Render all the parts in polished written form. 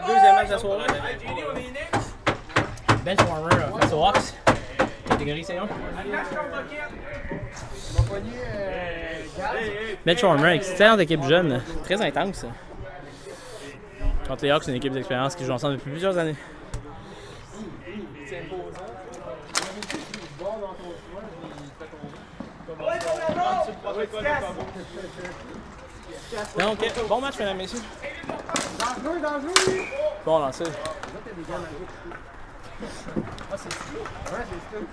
Deuxième match de la soirée. Benchwarmer face aux Hawks. Catégorie C1. Benchwarmer, excellente équipe jeune. Très intense. Contre les Hawks, c'est une équipe d'expérience qui joue ensemble depuis plusieurs années. Donc, bon match, mesdames et messieurs. Bon lancer. Ah, c'est Stu? Ouais, c'est Stu.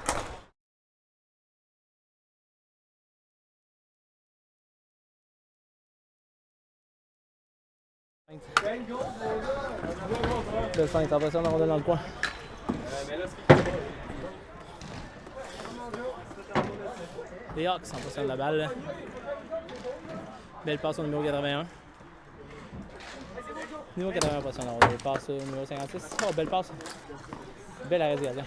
Le 5, t'as l'impression d'avoir dans le coin. Les Hawks en possession de la balle. Belle passe au numéro 81. Numéro 81 possession de la rondelle. Passe au numéro 56. Oh, belle passe. Belle arrêt du gardien.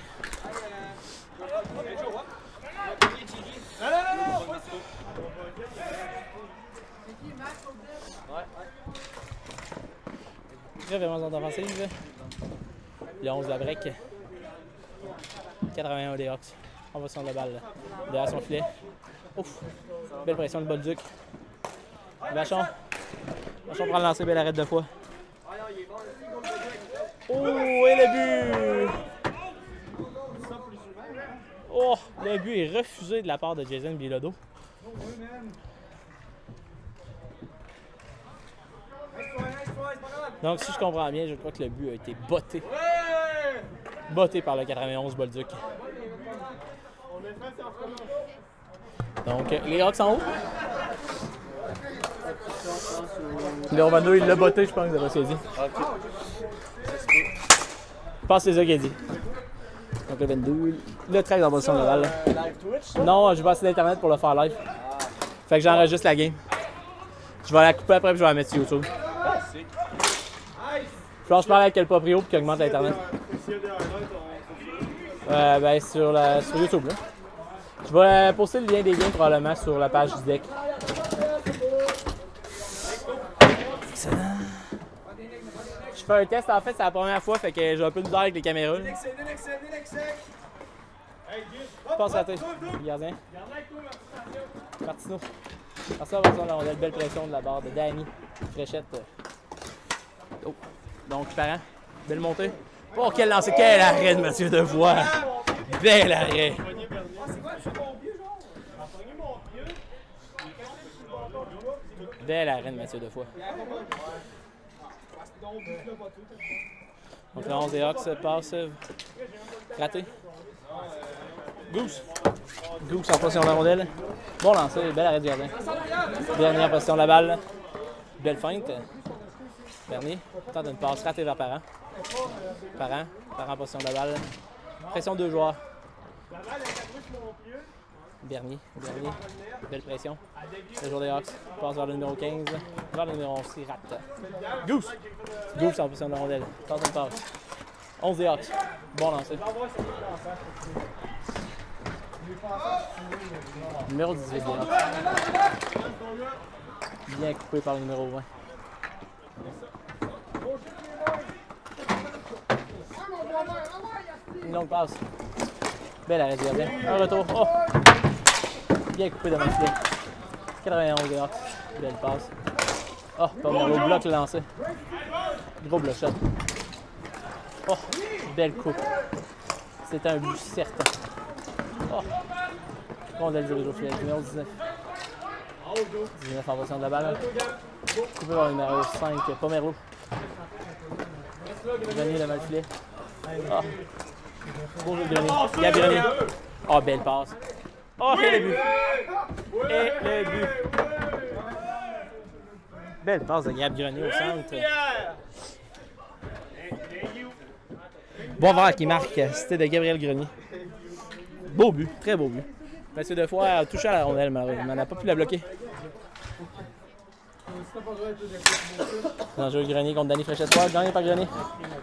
Très vraiment zone offensive. Le 11 la break. 81 des Hawks. En possession de la balle. Derrière son filet. Ouf! Belle pression de Bolduc. Vachon. Vachon prend le lancer, belle arrête de fois. Oh! Et le but! Oh! Le but est refusé de la part de Jason Bilodeau. Donc, si je comprends bien, je crois que le but a été botté. Botté par le 91 Bolduc. Donc, les Hawks en haut. Le 22, il l'a botté, je pense, d'après ce qu'il a dit. Je pense que c'est ça qu'il a dit. Donc, le 22, le 13 en position de balle. Non, j'ai pas assez d'internet pour le faire live. Fait que j'enregistre la game. Je vais la couper après et je vais la mettre sur YouTube. Je pense que je parle avec le proprio pour qu'il augmente l'internet. Ben, sur YouTube, là. Je vais poster le lien des games probablement sur la page du deck. Excellent. Je fais un test, en fait, c'est la première fois, fait que j'ai un peu de misère avec les caméras. Passe raté. Gardien. Martino. Merci à vous, on a une belle pression de la barre de Danny. Fréchette. Oh. Donc, parent. Belle montée. Oh, quel lancer. Quel arrêt de Mathieu Devois. Bel arrêt. Bel arrêt de Mathieu Devois. Donc, le 11 des Hawks passe. Raté. Goose. Goose en position de la rondelle. Bon lancer, bel arrêt du gardien. Dernière position de la balle. Belle feinte. Bernier tente une passe ratée vers Parent. Parent en position de la balle. Pression de 2 joueurs. Bernier. Belle pression. Le joueur des Hawks passe vers le numéro 15. Vers le numéro 11, il rate. Goose en position de la rondelle. Tente une passe. 11 des Hawks. Bon lancer. Numéro 18 des Hawks. Bien coupé par le numéro 20. Une longue passe. Belle arrêt du gardien. Un retour. Oh! Bien coupé devant le filet. 91 des Hawks. Belle passe. Oh, pas mal. Au bloc le lancer. Gros bloc shot. Oh! Belle coupe. C'était un but certain. Oh! Rondelle dirige au filet. Numéro 19. 19 en position de la balle. Coupé par le numéro 5, Pomero. Grenier le mal filet. Oh! Beau jeu de Grenier. Gab Grenier. Oh, belle passe. Oh, et le but. Et le but. Belle passe de Gab Grenier au centre. Bon verre qui marque, c'était de Gabriel Grenier. Beau but, très beau but. Mathieu Defoy a touché à la rondelle, malheureusement. Il n'a pas pu la bloquer. L'enjeu Grenier contre Danny Fréchette droit, gagné par Grenier.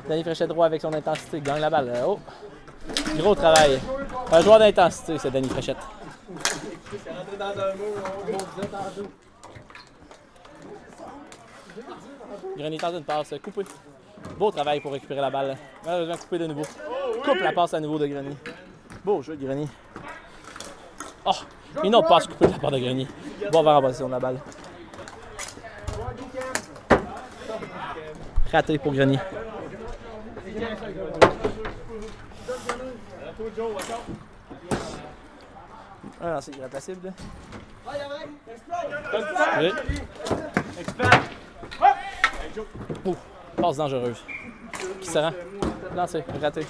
Danny Fréchette droit avec son intensité, gagne la balle. Oh! Gros travail. Un joueur d'intensité, c'est Danny Fréchette. Grenier tente une passe coupée. Beau travail pour récupérer la balle. Malheureusement, coupé de nouveau. Coupe la passe à nouveau de Grenier. Beau jeu de Grenier. Oh! Ils n'ont pas coupé la part de Grenier. Bon, vers en position de la balle. Raté pour Grenier. Un lancer qui rate la cible. Oui. Ouh, passe dangereuse. Qui se rend? Lancé, raté.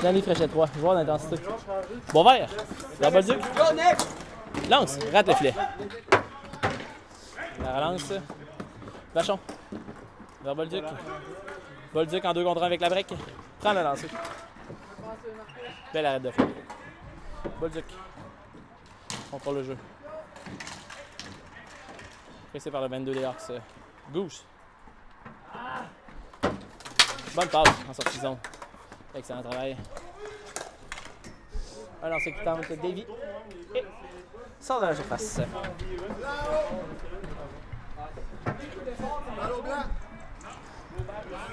Danny Fréchette 3, joueur d'intensité. Bon vert. La Bolduc. Lance, rate le filet. La relance. Vachon. Vers Bolduc. Bolduc en 2 contre 1 avec la break. Prends le lancer. Belle arrête de feu. Bolduc. Contrôle le jeu. Pressé par le 22 des Hawks. Goose. Bonne passe en sortie zone. Excellent travail. Un lancer qui tente Davy. Et sort de la surface.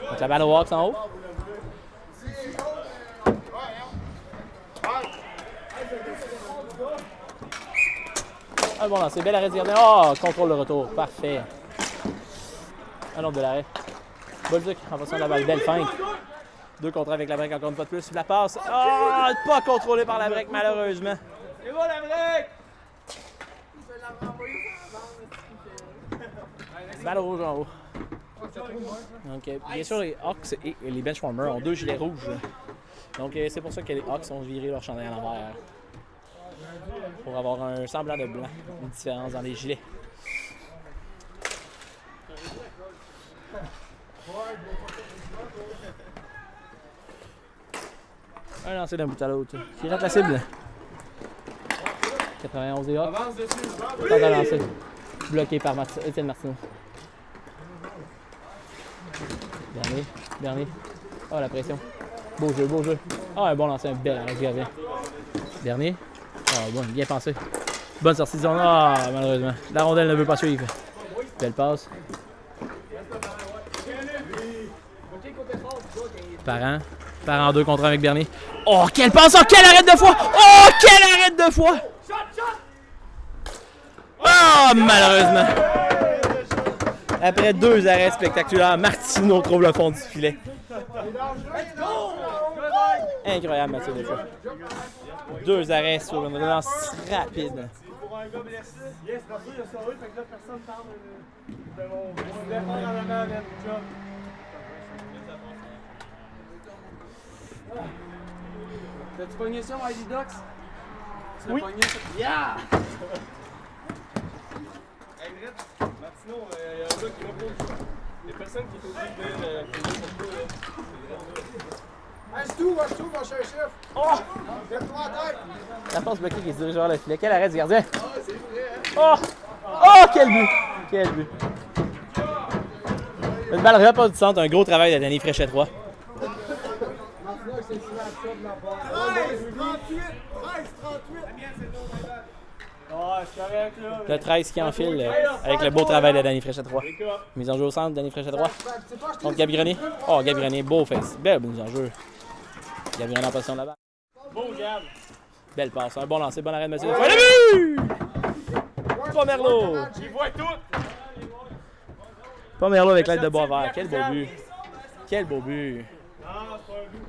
Donc la balle au Hawks en haut. Un bon lancer, bel arrêt de gardien. Oh, contrôle le retour, parfait. Un autre de l'arrêt. Bolduc en passant de la balle, belle feinte. 2 contre 1 avec la break, encore une fois de plus. La passe, oh, pas contrôlée par la break malheureusement. C'est bon la break! Balle rouge en haut. Donc, bien sûr, les Hawks et les Benchwarmers ont 2 gilets rouges. Donc, c'est pour ça que les Hawks ont viré leur chandail à l'envers. Pour avoir un semblant de blanc, une différence dans les gilets. Un lancer d'un bout à l'autre. Qui rate la cible. 91 et Hawks. Tente de lancer. Bloqué par Étienne Martineau. Dernier. Oh, la pression. Beau jeu, beau jeu. Oh, un bon lancer, un bel arrêt de gardien. Dernier. Oh, bon, bien pensé. Bonne sortie de zone. Ah, malheureusement. La rondelle ne veut pas suivre. Belle passe. Parent 2 contre 1 avec Bernier. Oh, quelle passe! Oh, quelle arrête de foi! Oh, quelle arrête de foi! Oh, malheureusement. Après 2 arrêts spectaculaires, Martineau trouve le fond du filet. Incroyable, Mathieu Desfoy. 2 arrêts sur une relance rapide. Pour un gars blessé, yes, parce qu'il a sauvé, fait que là, personne parle de mon défendre en avant, man. Job. T'as-tu pogné ça, Mighty Ducks? Tu l'as pogné ça? Yeah! Hey, Brett, Martino, il y a un gars qui m'a pas. Il y a personne qui est obligé de faire ça, là. Mange tout, mon cher chef! Oh! Lève-toi la tête! La passe bloquée qui se dirige vers le filet. Quel arrêt du gardien! Ah, c'est vrai, hein? Oh! Oh, quel but! Quel but! Une balle repas du centre, un gros travail de Danny Fréchette 3. 13-38! Ah, c'est correct, là. Le 13 qui enfile avec le beau travail de Danny Fréchette 3. Mise en jeu au centre, Danny Fréchette 3. Contre Gabi Grenier. Oh, Gabi Grenier, beau face. Belle mise en jeu. Gabi Grenier en position de la balle. Beau Gab. Belle passe, un bon lancer, bon arrêt de Mathieu Desfoy. Le but! Pomerleau! Il voit tout. Pomerleau avec l'aide de Boisvert. Quel beau but! Quel beau but! Ah, c'est pas un but.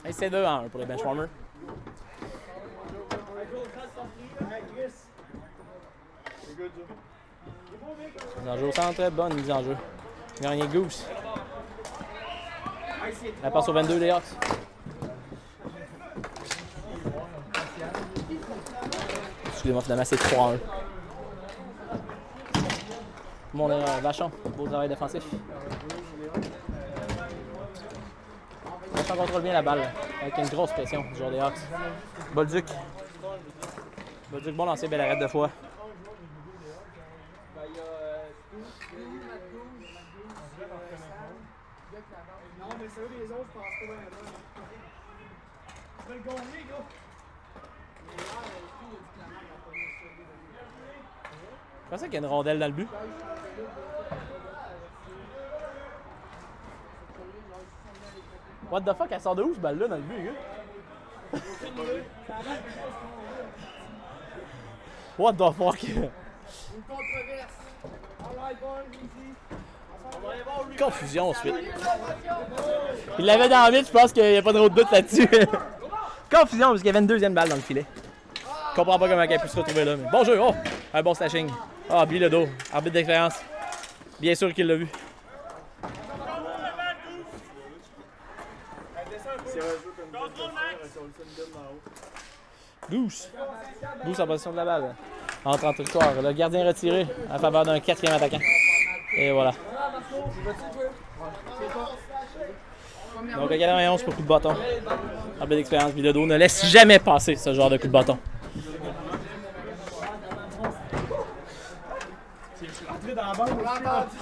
Hey, c'est 2-1 pour les Benchwarmers. Mise en jeu au centre, bonne mise en jeu. Grenier Goose. La passe au 22 des Hawks. Excusez-moi, finalement c'est 3-1. Mon erreur, Vachon, beau travail défensif. Vachon contrôle bien la balle, avec une grosse pression du joueur des Hawks. Bolduc. Bolduc, bon lancer, belle arrête de foi. Non, mais c'est eux les autres, je pense pas bien. Tu veux le gagner, gars? Comment ça qu'il y a une rondelle dans le but? What the fuck, elle sort de où ce balle-là dans le but, gars? What the fuck? Une controverse. Alright, boys, easy. Confusion ensuite. Il l'avait dans la vite, je pense qu'il n'y a pas trop de doute là-dessus. Confusion parce qu'il y avait une deuxième balle dans le filet. Je comprends pas comment elle a pu se retrouver là. Mais bon jeu, oh! Un bon slashing. Ah, Billy Ledo, arbitre d'expérience. Bien sûr qu'il l'a vu. Douce. Douce en position de la balle. Entre en trottoir. Le gardien retiré en faveur d'un 4e attaquant. Et voilà. Donc le 91 pour coup de bâton. Arbitre d'expérience, Billy Ledo ne laisse jamais passer ce genre de coup de bâton. Entrer dans la banque, On l'a entendu.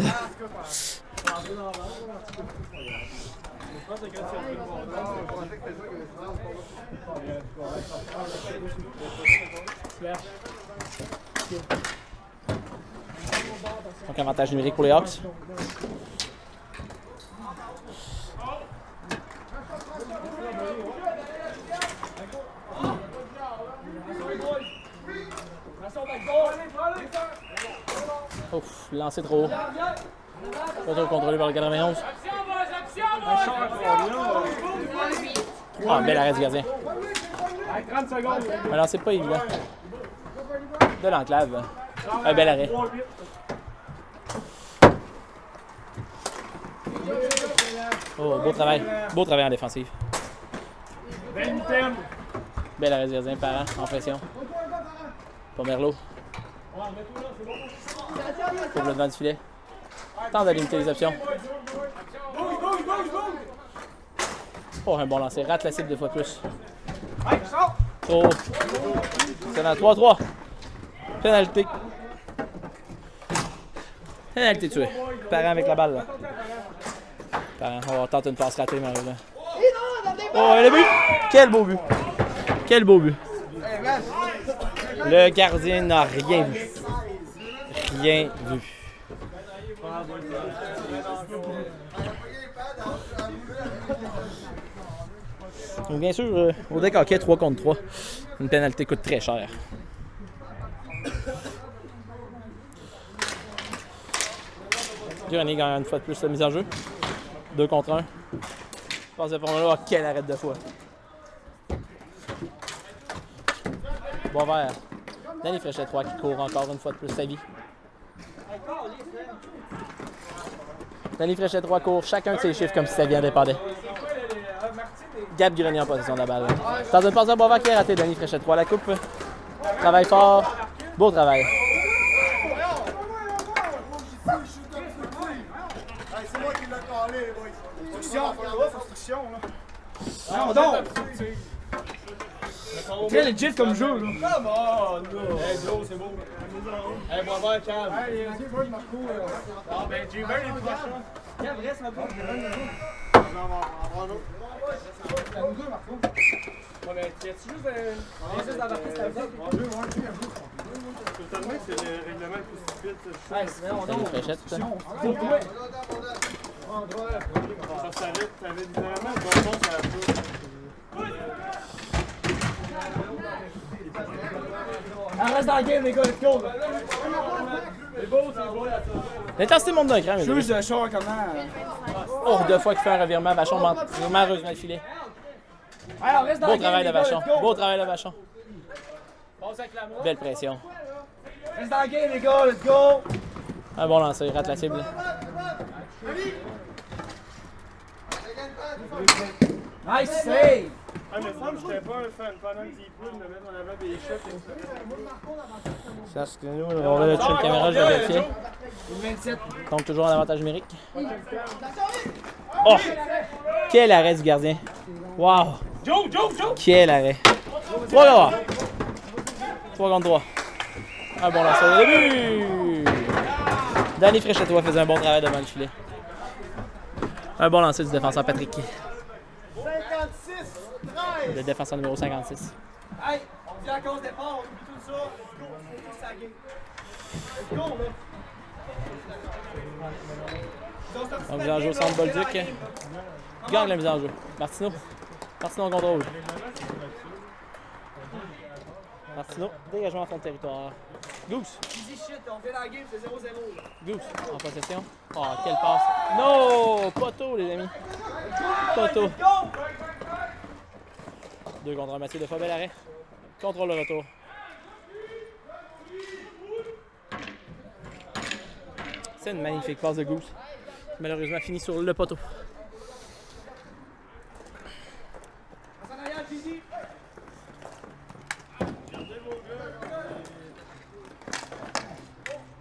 Ah, c'est quoi, entrer dans la banque, je pense que quand c'est le Donc avantage numérique pour les Hawks. Ouf, lancé trop haut. Pas trop contrôlé par le 91. Ah, bel arrêt du gardien. 30 secondes. Alors, c'est pas évident. De l'enclave. Un bel arrêt. Oh, beau travail. Beau travail en défensive. Bel arrêt du gardien, Parent, en pression. Pomerleau. Pour le devant du filet. Tente de limiter les options. Oh, un bon lancer. Rate la cible 2 fois plus. Oh. C'est dans 3-3. Pénalité. Pénalité tuée. Parent avec la balle. Là. Parent, on va tenter une passe ratée, malheureusement. Oh, le but! Quel beau but! Quel beau but! Le gardien n'a rien vu. Rien vu. Donc bien sûr, au deck hockey 3 contre 3, une pénalité coûte très cher. Grenier gagne une fois de plus la mise en jeu. 2 contre 1. Je pense que là, quel arrêt de fois. Bon vert. Danny Fréchet 3 qui court encore une fois de plus sa vie. Danny Fréchet 3 court chacun de ses chiffres comme si sa vie en dépendait. Gab Grenier en possession de la balle. Dans une passe de Boisvert qui est raté, Danny Fréchet 3 la coupe. Travail fort. Beau travail. C'est moi qui l'ai collé, Construction, là. Non, non! Très legit comme jeu, là. Come on, no! Hey, Joe, c'est beau. Hey, Boisvert, calme. Hey, c'est quoi, Marco? Ah, ben, j'ai eu bien les prochains. Calme, reste un peu. Non, on va prendre l'autre. C'est à nous deux, Marco. Ouais, mais tu as-tu juste d'embarquer cette table? Totalement, c'est le règlement plus stupide, ça. Hey, c'est vraiment Danny Fréchet. Ça savait, t'avais littéralement le bon sens à la fois. Reste dans le game, les gars, let's go! C'est beau, c'est beau. L'intensité monte d'un cran. Juste de chaud, comment? Oh, 2 fois qu'il fait un revirement, Vachon malheureusement le filet. Beau travail de Vachon. Beau travail de Vachon. Belle pression. Reste dans le game, les gars, let's go! Un bon lancer, rate la cible. Nice save! Ah, mais ça, je n'étais pas un fan pendant le deep de mettre en avant des shots. Ça, c'est nous. On va le toucher le caméra, je vais vérifier. 27. Donc, toujours en avantage numérique. Oh! Quel arrêt du gardien. Wow! Joe! Quel arrêt. 3 là. 3 contre 3. Un bon lancer au début. Danny Fréchetois faisait un bon travail devant le filet. Un bon lancer du défenseur Patrick. 56, 13. Le défenseur numéro 56. Hey, on dit à cause des forts, on oublie tout ça. Go, faut tout saguer. Donc, mise en jeu au centre Bolduc. Gagne la mise en jeu. Martineau. Martineau en contrôle. Martineau, dégagement en fond de territoire. Goose. Easy shit, on fait la game, c'est 0-0. Goose en possession. Oh, quelle passe. Non! Poteau, les amis. Poteau. 2 contre 1, Mathieu de Fabel arrêt. Contrôle le retour. C'est une magnifique passe de Goose. Malheureusement, fini sur le poteau.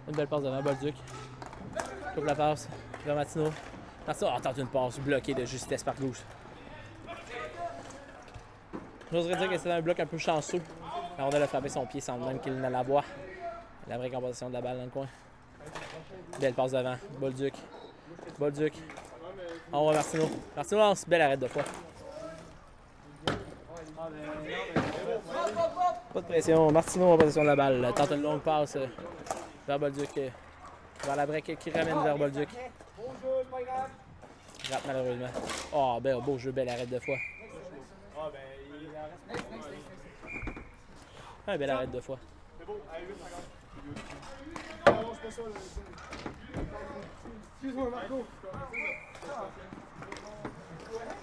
Une belle passe devant Bolduc. Coupe la passe vers Martineau. Martineau tente une passe bloquée de justesse par Goose. J'oserais dire que c'était un bloc un peu chanceux. La rondelle a frappé son pied sans même qu'il ne la voie. La vraie composition de la balle dans le coin. Belle passe devant. Bolduc. Bolduc. On voit Martineau. Martineau lance. Belle arrête de fois. Pas de pression. Martineau en possession de la balle. Tente une longue passe vers Bolduc. Vers la break qui ramène vers Bolduc. Rate malheureusement. Oh, ben, beau jeu. Belle arrête de fois. Un bel arrêt de fois. C'est beau, allez, 8 secondes. Non, c'est pas ça. Excuse-moi, Marco.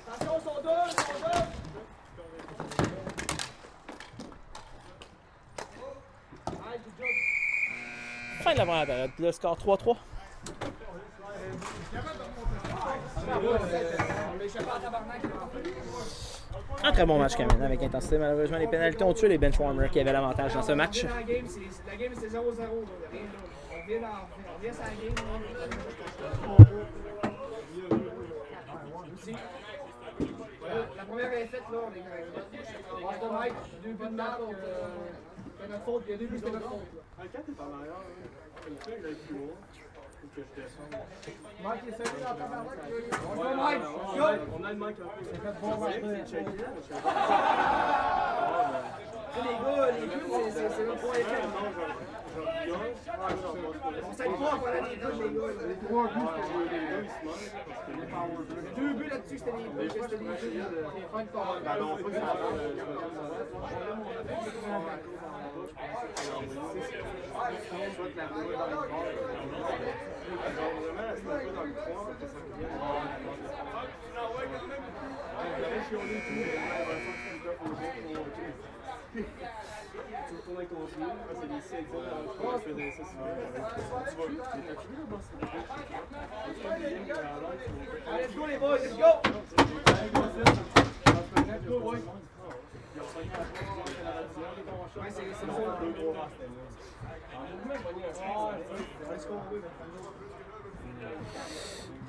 Attention, son deux, son deux. Allez, good job. Fin de la première période. Le score 3-3. Un très bon match quand même, avec intensité. Malheureusement, les pénalités ont tué les benchwarmers qui avaient l'avantage dans ce match. La game, c'est 0-0. On vient sur la game. La première est faite, là. On est correct. Mike, 2 buts de marde. C'est notre faute. Il y a 2 buts, c'est notre faute. Quand t'es en arrière, il faut que j'aille plus haut. Faut que je descende. Mike, il est sérieux dans ta barre. Ouais, Mike, on a le Mike un peu. C'est checké. les gars, les buts, c'est notre point effet. On s'aide pas pour aller les buts, les gars. Les 3 buts, les 2 buts là-dessus, c'était les buts. C'était les buts. Les fins de temps. Tu retournes avec ton pied, c'est des siècles, je faisais ça souvent. Let's go les boys, let's go!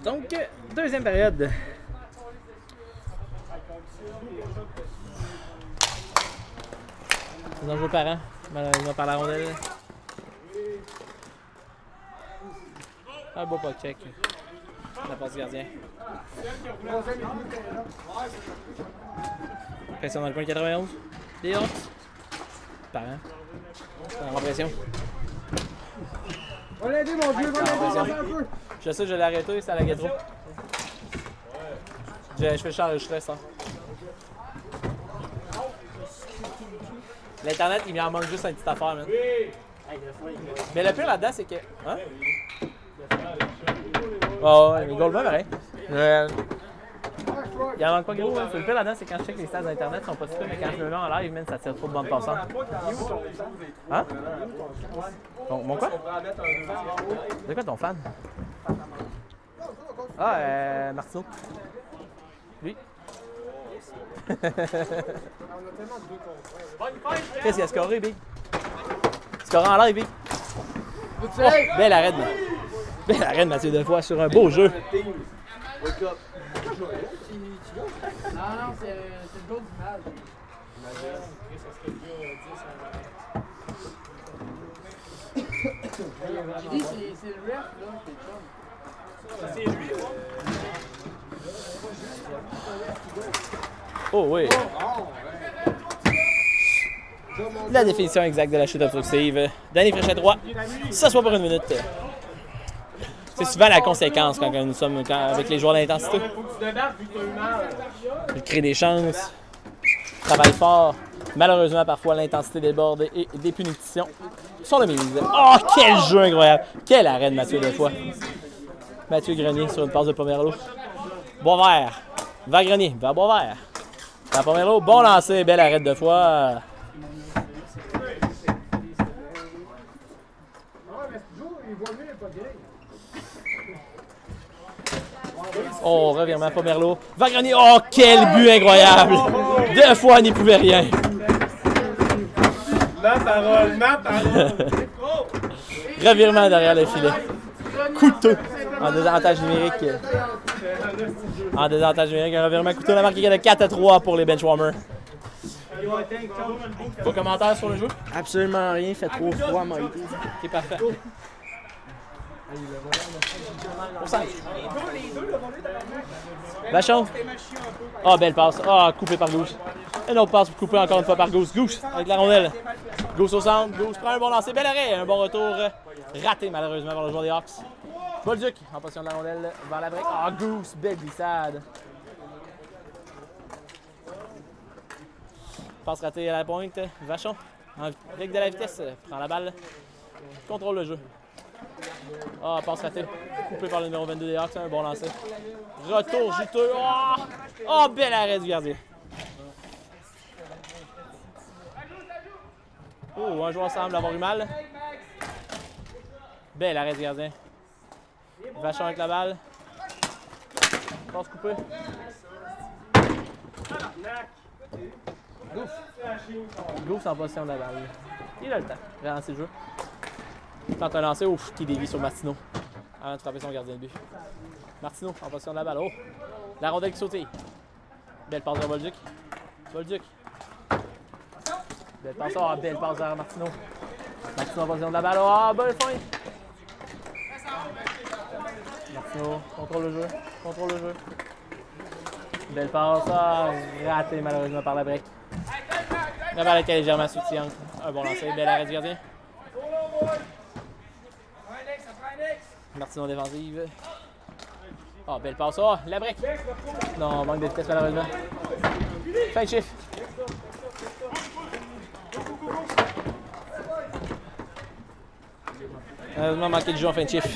Donc, deuxième période. Les enjeux parents, malheureusement par la rondelle. Un beau puck check. La passe du gardien. Pression dans le coin 91. Les Hawks. Parents. En pression. Va l'aider mon vieux, va l'aider un peu! Je sais que je l'ai arrêté, c'est à la gâteau. Je fais changer le stress. Hein. L'Internet, il m'en manque juste une petite affaire, man. Mais le pire là-dedans, c'est que. Hein? Oh, ouais, mais Goldman, pareil. Il en manque pas gros, hein. Le pire là-dedans, c'est quand je check les stats d'Internet, ils sont pas super, mais quand je me mets en live, man, ça tire trop de bandes passantes. Hein? Mon quoi? C'est quoi ton fan? Ah, Martineau. Lui? Qu'est-ce qu'il a scoré, Big? Scoré en live, Big. Oh, belle arrête, man. Belle arrête, Mathieu Defoy, sur un beau jeu. Non, c'est le goal d'image. J'ai dit, c'est le ref, là, c'est le chum. C'est lui, moi. Oh, oui. La définition exacte de la chute obstructive. Danny Fréchette droit, ça soit pour une minute. C'est souvent la conséquence quand nous sommes avec les joueurs d'intensité. Ils créent des chances, travaillent fort. Malheureusement, parfois, l'intensité déborde et des punitions sont de mise. Oh, quel jeu incroyable! Quel arrêt de Mathieu Defoy. Mathieu Grenier sur une passe de Pomerleau. Boisvert. Vers Grenier. Vers Boisvert. Vers Pomerleau. Bon lancer. Bel arrêt de Defoy. Oh, revirement Pomerleau. Vers Grenier. Oh, quel but incroyable! Defoy n'y pouvait rien. Ma parole. Revirement derrière le filet. Couteau. En désavantage numérique. En désavantage numérique, un revirement couteau. La marque est de 4-3 pour les Benchwarmers. Vos commentaires sur le jeu? Absolument rien, il fait trop froid, m'a été. Ok, parfait. Au centre. Vachon. Ah, belle passe. Ah, coupé par Goose. Une autre passe coupée encore une fois par Goose. Goose avec la rondelle. Goose au centre. Goose prend un bon lancer. Bel arrêt. Un bon retour raté malheureusement par le joueur des Hawks. Bolduc en position de la rondelle vers la brique. Ah, Goose. Belle glissade. Passe ratée à la pointe. Vachon. Avec de la vitesse. Prend la balle. Contrôle le jeu. Ah, passe ratée. Coupé par le numéro 22 des Hawks. Un bon lancer. Retour juteux. Oh, bel arrêt du gardien. Oh, un joueur semble avoir eu mal. Bel arrêt du gardien. Vachon avec la balle. Passe coupée. Gouf en position de la balle. Il a le temps. Relancer le jeu. Tente un lancer, ouf, qui dévie sur Martineau. Avant de frapper son gardien de but. Martineau en position de la balle. Oh! La rondelle qui sautille. Belle passe vers Bolduc. Bolduc. Belle passe. Oh, belle passe vers Martineau. Martineau en position de la balle. Oh, belle fin. Martineau contrôle le jeu. Contrôle le jeu. Belle passe. Ah, raté malheureusement par la break. La balle était légèrement soutiennante. Un bon lancer. Bel arrêt du gardien. Martineau défensive. Oh, belle passe. Oh, la break. Non, manque de vitesse malheureusement. Fin de chiffre. Malheureusement, manqué de jeu en fin de chiffre.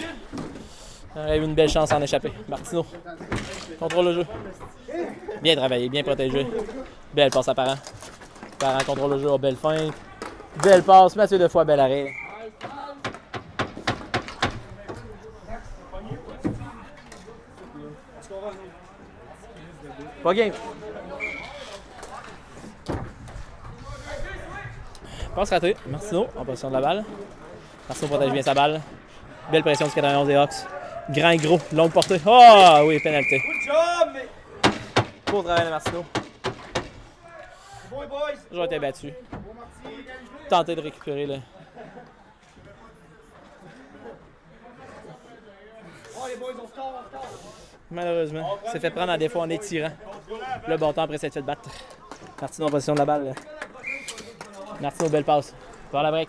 On a eu une belle chance à en échapper. Martineau. Contrôle le jeu. Bien travaillé, bien protégé. Belle passe à Parent. Parent contrôle le jeu. Oh, belle feinte. Belle passe. Mathieu Defoy, bel arrêt. Pas game. Passe ratée. Martineau en position de la balle. Martineau protège bien sa balle. Belle pression du 91 des Hawks. Grand et gros, longue portée. Oh oui, pénalité. Beau travail de Martineau. J'aurais été battu. Tenter de récupérer le. Malheureusement, s'est fait prendre à défaut en étirant le bâton après s'être fait battre. Martineau en position de la balle. Martineau, belle passe. Vers la break.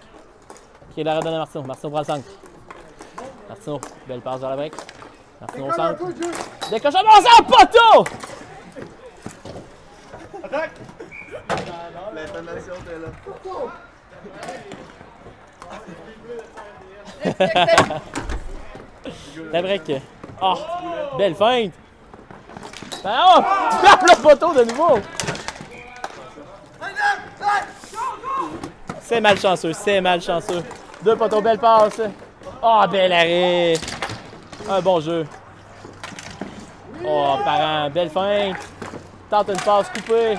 Qui est la redonne à Martineau. Martineau prend le centre. Martineau, belle passe vers la break. Martineau au centre. Décrochement au centre, poteau! Attaque! L'intonation était là. La break. Oh, belle feinte. Oh, frappe le poteau de nouveau. C'est malchanceux, c'est malchanceux. Deux poteaux, belle passe. Oh, bel arrêt. Un bon jeu. Oh, Parent, belle feinte. Tente une passe coupée.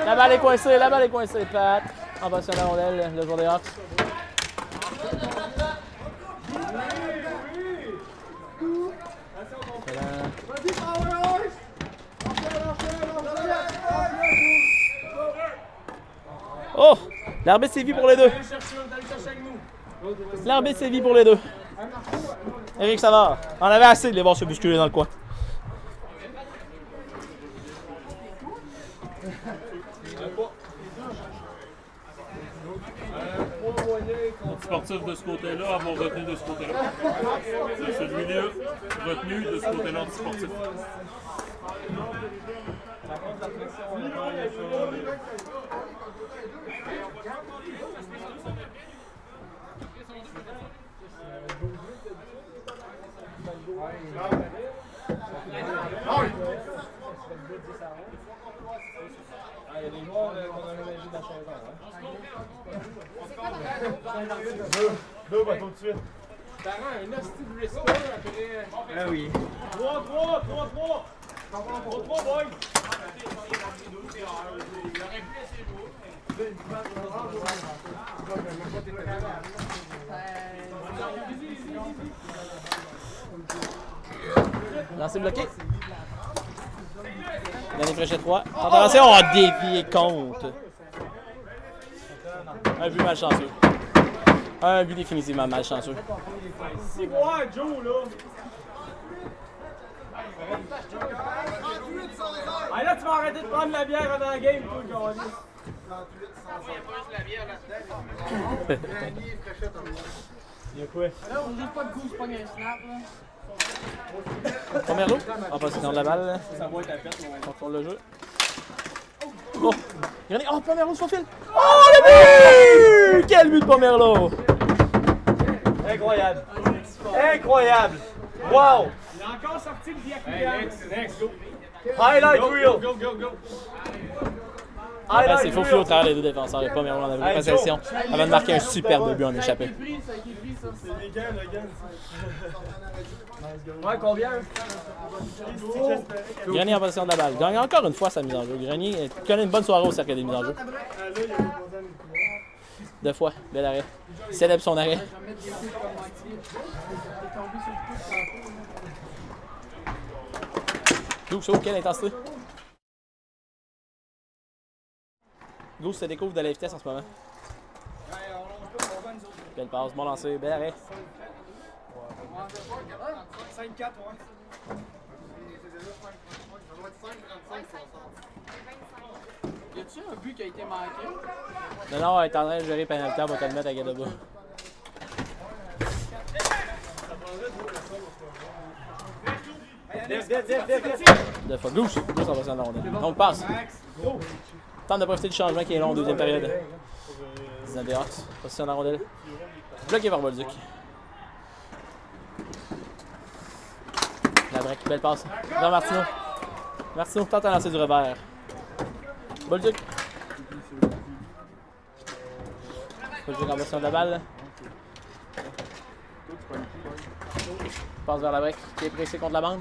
La balle est coincée, Pat. En position de la rondelle, le joueur des Hawks. Oh! L'arbitre sévit pour les deux. L'arbitre sévit pour les deux. Éric Savard, on avait assez de les voir se bousculer dans le coin. Notre sportif de ce côté-là avoir retenu de ce côté-là. C'est celui-là retenu de ce côté-là anti-sportif. Il y a des joueurs qu'on a aménagé dans la saison. Deux bateaux de suite. T'as un hostie de restore après. Ah oui. 3, boys! Lancer bloqué. Dernier fléché 3. Attention, on a dévié contre. Un but malchanceux. Un but définitivement malchanceux. C'est quoi, Joe, là? Ah là, tu vas arrêter de prendre la bière dans la game, toi, Gaudy. Il y a quoi? Là, on joue pas de goût, je pogne un snap, là. Première lot. En possession de la balle. Ça va être à pète, ouais. Contrôle le jeu. Oh! Grenier. Oh, Pomerleau sur fil! Oh, le but! Quel but de Pomerleau! Incroyable! Incroyable! Wow! Il a encore sorti le diacritique. Next, go! Highlight reel! Go, go, go! Après, c'est faux au travers les deux défenseurs. Et Pomerleau en avait une possession avant de marquer un superbe but en échappé. Ça a été pris, ça. C'est les gars, le gars. Ouais, combien? Grenier en possession de la balle. Gagne encore une fois sa mise en jeu. Grenier connaît une bonne soirée au cercle des mises en jeu. 2 fois, bel arrêt. Il célèbre son arrêt. Goose, quelle intensité. Goose se découvre de la vitesse en ce moment. Belle passe, bon lancer, bel arrêt. 5-4, ouais. Y a-tu un but qui a été manqué? Non, elle est en train de gérer pénalité, on va te le mettre à Gadaba. Deux fois. Goose en possession de la rondelle. Donc passe. Tente de profiter du changement qui est long en deuxième période. 19 des Hawks. Position de la rondelle. Bloqué par Bolduc. La break, belle passe. Vers Martino. Martino tente à lancer du revers. Bolduc. Bolduc en position de la balle. Passe vers la break qui est pressé contre la bande.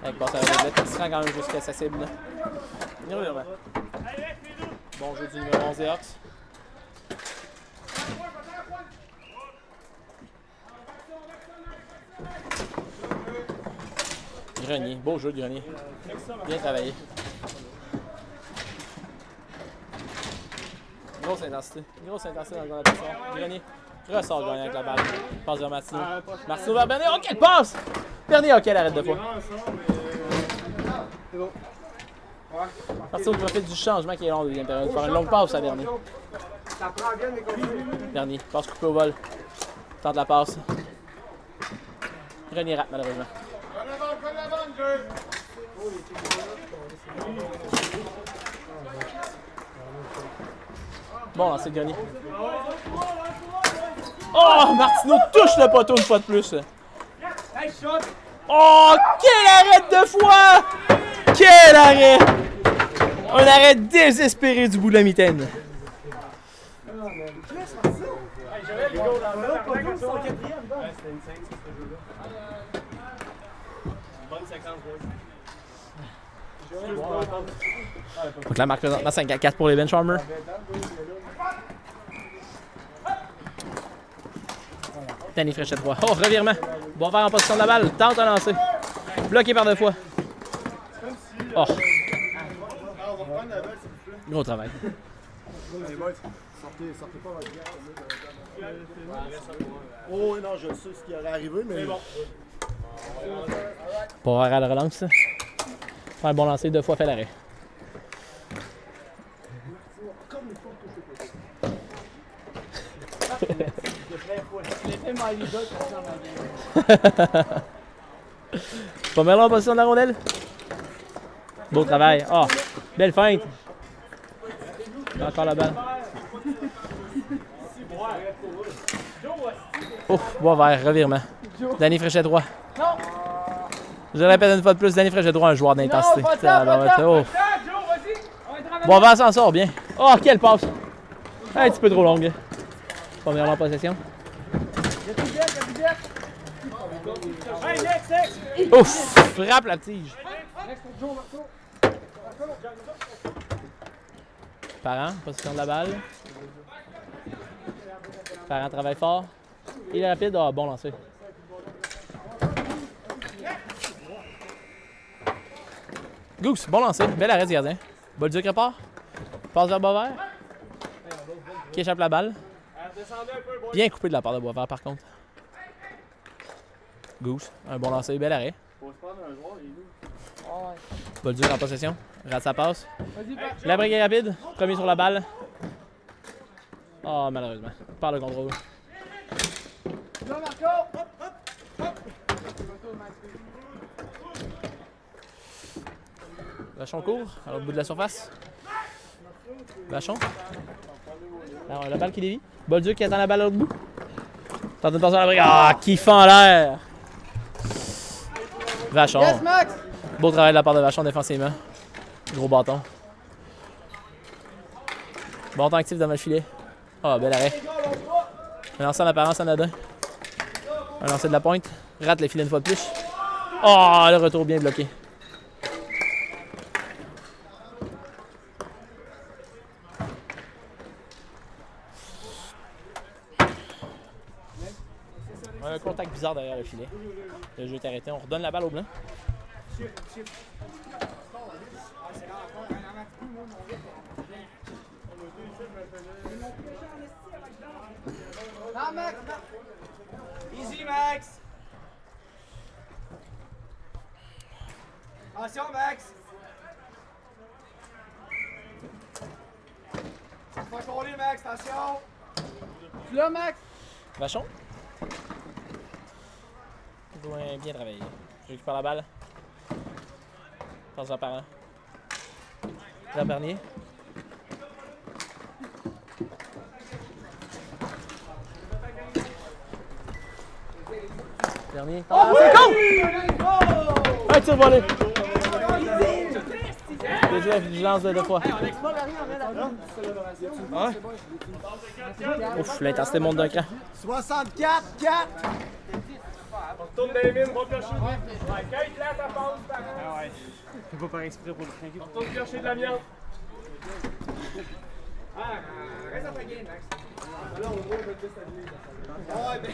Avec passe à la doublette, il se rend quand même jusqu'à sa cible. Bon jeu du numéro 11 des Hawks. Grenier, beau jeu de Grenier. Bien travaillé. Grosse intensité dans le zone d'adversaire. Grenier ressort gagnant avec la balle. Passe vers Martino. Martino vers Bernier. Oh, quelle passe! Bernier, ok, elle arrête de fois. C'est bon. Martino qui profite du changement qui est long en deuxième période. Faire une longue passe à Bernier. Ça prend bien, mais continue. Bernier, passe coupée au vol. Tente la passe. Grenier rate malheureusement. Bon, lancer de Grenier. Oh, Martino touche le poteau une fois de plus. Oh, quel arrêt de fois! Quel arrêt! Un arrêt désespéré du bout de la mitaine. Donc la marque présentement 5-4 pour les Benchwarmers. Danny Fréchette 3. Oh, revirement. Bon faire en position de la balle. Tente à lancer. Bloqué par 2 fois. Oh. Gros travail. Sortez pas votre bière. Oh oui, non, je sais ce qui allait arriver, mais... Pour avoir à la relance. Faire un bon lancer, 2 fois fait l'arrêt. même à l'idée que ça m'a dit. Pomerleau en position de la rondelle. Beau travail. Oh, belle feinte. Encore la balle. Ouf, Boisvert, revirement. Danny Fréchet droit. Non! Je répète une fois de plus, Danny Fréchet droit, un joueur d'intensité. Non, pas de temps, pas de temps. Oh. Boisvert s'en sort bien. Oh, quelle passe! Un petit peu trop longue. Pomerleau en possession. Ouf! Frappe la tige. Parent, position de la balle. Parent travaille fort. Il est rapide, ah, bon lancer. Goose, bon lancer, bel arrêt du gardien. Bolduc repart. Passe vers Boisvert. Qui échappe la balle. Bien coupé de la part de Boisvert par contre. Goose, un bon lancer, bel arrêt. Bolduc en possession, rate sa passe. La brigue est rapide, premier sur la balle. Oh, malheureusement, par le contrôle. Là, Marco! Vachon court, à l'autre bout de la surface. Vachon. Alors, la balle qui dévie. Bolduc qui attend la balle à l'autre bout. Tente de passer à la brigue. Ah, qui fait en l'air! Vachon. Yes, Max! Beau travail de la part de Vachon défensivement. Gros bâton. Bon temps actif devant le filet. Ah, bel arrêt. Un lancer en apparence en Nadin. Un lancer de la pointe. Rate les filets une fois de plus. Oh, le retour bien bloqué. Un contact bizarre derrière le filet. Le jeu est arrêté. On redonne la balle au blanc. Non, Max! Easy, Max! Attention, Max! Faut contrôler, Max, attention! Tu l'as, Max? Vachon. Bien travaillé. Je récupère la balle. Passe en parent. Jean Bernier. Bernier. Ah, c'est con! Un tir volé. Déjà la vigilance de deux fois. Ouf, l'intensité monte d'un cran. 64, 4! On retourne dans les mines, on va piocher. Quand il te laisse, ça passe, par contre. Ah ouais. Fais pas par exprès pour le trinquer. On retourne piocher de la viande. Ah, reste à ta game, Max. Là, on voit, je vais te stabiliser. Ah ouais, ben.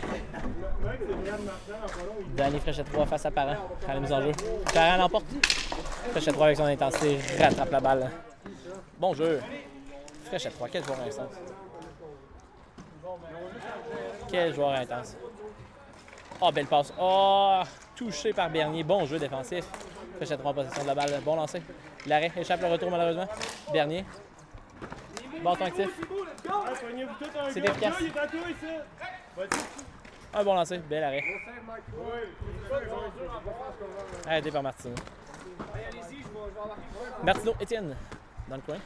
Mec, c'est vraiment marchand, en pas long. Danny Fréchet 3 face à Parent à la mise en jeu. Parent l'emporte. Fréchet 3 avec son intensité rattrape la balle. Bon jeu. Fréchet 3, quel joueur intense. Quel joueur intense. Oh, belle passe. Oh, touché par Bernier. Bon jeu défensif. Fréchet 3 en possession de la balle. Bon lancer. L'arrêt échappe le retour malheureusement. Bernier. Bâton actif. C'est efficace. Un bon lancer. Bel arrêt. Arrêté par Martino. Martino, Étienne. Dans le coin.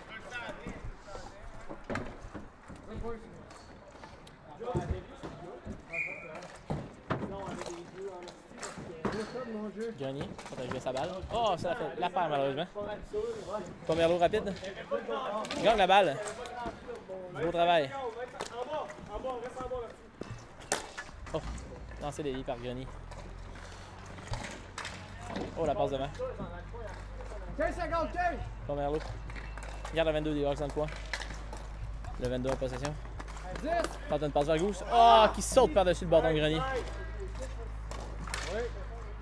Grenier, protège sa balle. Oh, ça a fait l'affaire malheureusement. Pomerleau rapide. Gagne la balle. Beau travail. Oh, lancé dévié par Grenier. Oh, la passe devant. 15 secondes, 15! Pomerleau. Regarde le 22 des Hawks dans le coin. Le 22 en possession. 10! Tente une passe vers gauche. Oh, qui saute par-dessus le bâton de Grenier.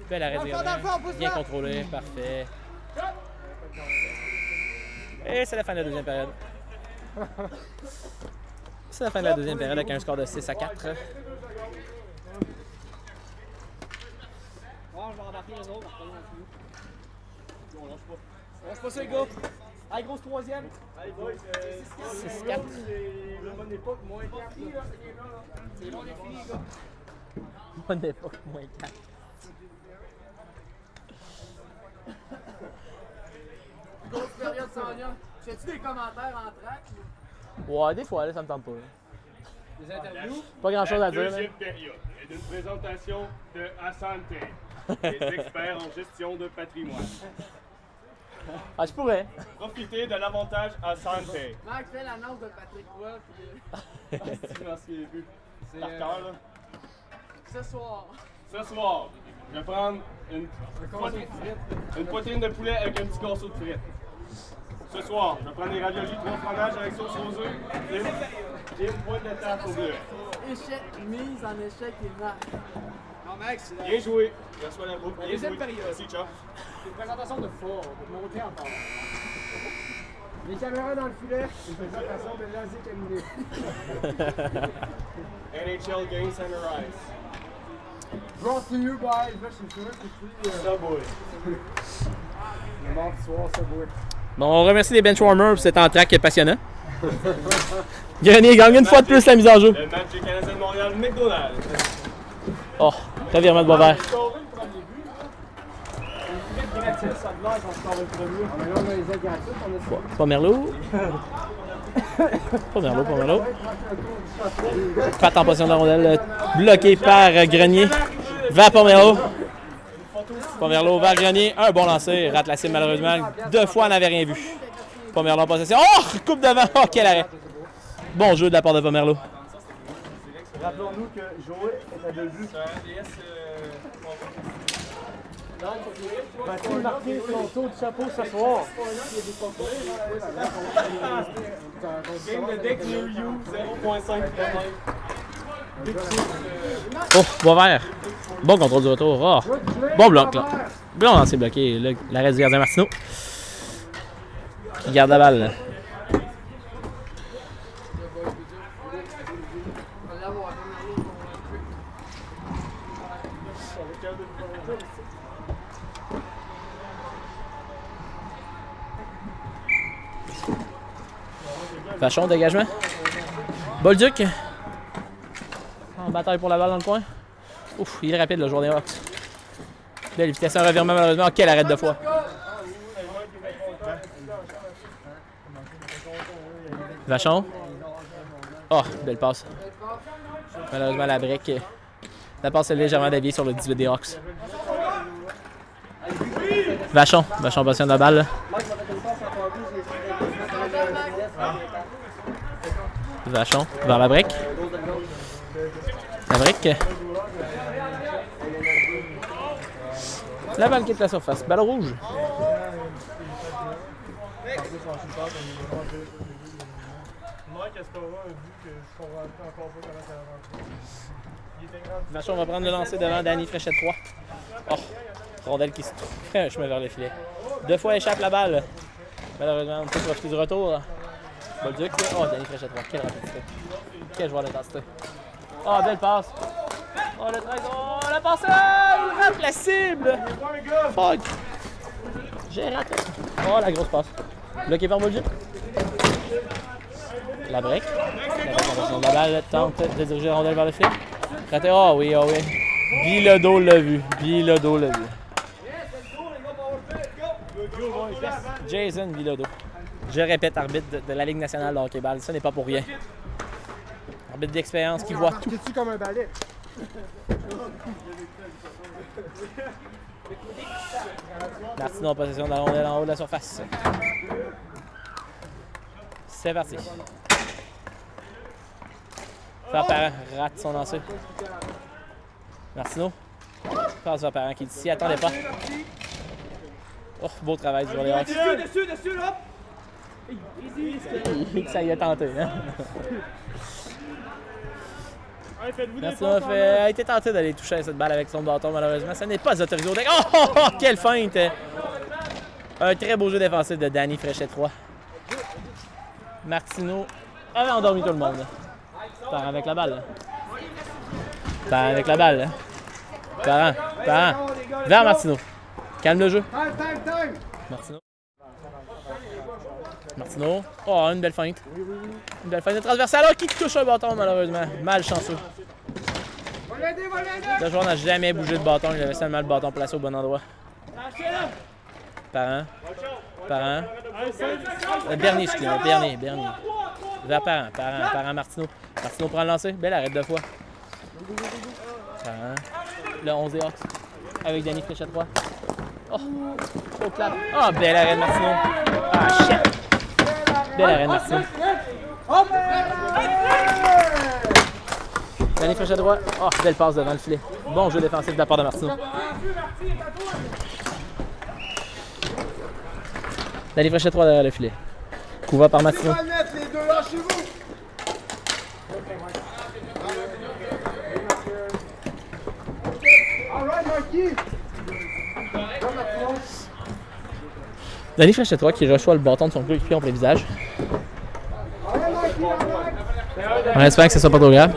Bel arrêt du gardien. Bien contrôlé, parfait. Et c'est la fin de la deuxième période. C'est la fin de la deuxième période avec un score de 6-4. Bon, je vais embarquer les autres. On lâche pas. On lâche pas ça, les gars. Allez, grosse troisième. Allez, boys. 6-4. La bonne époque, moins 4. C'est bon, on est fini, les gars. Bonne époque, moins 4. Grosse période sans lien. Fais-tu des commentaires en track? Ouais, des fois, là, ça me tente pas. Là. Des interviews? Pas grand chose à La dire. deuxième période est une présentation de Asante, les experts en gestion de patrimoine. Ah, je pourrais. Profitez de l'avantage Asante. Max fait l'annonce de Patrick Roy, puis Je m'en souviens plus. c'est Par cœur, là. ce soir. Ce soir, je vais prendre une poitrine de poulet avec un petit casseau de frites. Ce soir, je vais prendre des raviolis 3 fromages avec sauce aux œufs et une pointe de tarte au beurre. Échec, mise en échec et marque. Non, Max, c'est Bien joué. Je reçois la boucle. Bien deuxième joué. période. Merci, ciao. une présentation de fort, de monter encore. Les caméras dans le filet, une présentation de Lazé Camille. NHL Game Center Ice. Brought to you by, là, je suis sûr que c'est Subway. le mardi soir, ça va. Bon, on remercie les benchwarmers pour cet entraque passionnant. Grenier gagne une fois de plus la mise en jeu. Le match du Canadien de Montréal, McDonald's. Oh, revirement de Boisvert. Pas Merlot. Pas Merlot, pas Merlot. Pat en position de la rondelle, bloqué par Grenier. Va Pomerleau. Pomerleau vers Grenier. Un bon lancer, rate la cible malheureusement. 2 fois, on n'avait rien vu. Pomerleau en possession. Oh! Coupe devant. Oh, quel arrêt. Bon jeu de la part de Pomerleau. Rappelons-nous que Joël est à 2 buts. Va-t-il marquer son tour de chapeau ce soir? Game de deck near you, 0.5 Oh, Boisvert. Bon contrôle du retour. Oh. Bon bloc là. Bon lancé bloqué. L'arrêt du gardien Martineau. Qui garde la balle. Vachon, dégagement. Bolduc. En bataille pour la balle dans le coin. Ouf, il est rapide le joueur des Hawks. Belle vitesse, un revirement malheureusement. Oh, quel arrêt de fois. Vachon. Oh, belle passe. Malheureusement, la brique. La passe est légèrement déviée sur le 18 des Hawks. Vachon. Vachon positionne la balle. Vachon vers la brique. La brique. La balle quitte la surface. Balle rouge. Vachon va prendre le lancer devant Danny Fréchette 3. Oh, rondelle qui se fait un chemin vers le filet. 2 fois échappe la balle. Malheureusement, on peut profiter du retour. Bolduc. Oh, Danny Fréchette 3. Quelle rapidité. Quel joueur d'intensité. Oh, belle passe. Oh, le 13. Oh, la passe. Il rate la cible. Fuck. J'ai raté. Oh, la grosse passe. Bloqué par Bolduc. La break. La balle tente de diriger la rondelle vers le filet. Raté. Oh oui, oh oui. Bilodeau l'a vu. Bilodeau l'a vu. Jason Bilodeau. Je répète, arbitre de la Ligue nationale de hockey-ball. Ça n'est pas pour rien. Arbitre d'expérience qui voit tout. T'es-tu comme un balai? Martineau en possession de la rondelle en haut de la surface. C'est parti. Faire Parent rate son lancer. Martineau. Passe vers Parent qui s'y attendait pas. Oh, beau travail du joueur des Hawks. Dessus, là! Ça y a tenté, hein? Martineau a été tenté d'aller toucher cette balle avec son bâton, malheureusement. Ça n'est pas autorisé au deck. Oh, quelle feinte! Un très beau jeu défensif de Danny Fréchette 3. Martineau avait endormi tout le monde. Parent avec la balle. Parent avec la balle. Parent. Vers Martineau. Calme le jeu. Time! Martineau. Oh, une belle feinte. Une belle feinte de transversale qui touche un bâton, malheureusement. Malchanceux. Le joueur n'a jamais bougé de bâton, il avait seulement le bâton placé au bon endroit. Parent. Bernier, excusez-moi, Bernier. Vers Parent, Martineau. Martineau prend le lancer, belle arrête de fois. Parent. Le 11 et Hawks. Avec Danny Fléchet-Roy. Oh, au clap. Oh, belle arrêt de Martineau. Ah, shit. Belle arrêt de Martineau. Danny Fléchet-Roy. Oh, belle passe devant le filet. Bon jeu défensif de la part de Martineau. Danny Fléchet-Roy derrière le filet. Couvert par Martineau. Les deux, lâchez-vous! Danny Fléchet-Roy qui reçoit le bâton de son coéquipier en plein visage. On espère que ce soit pas trop grave.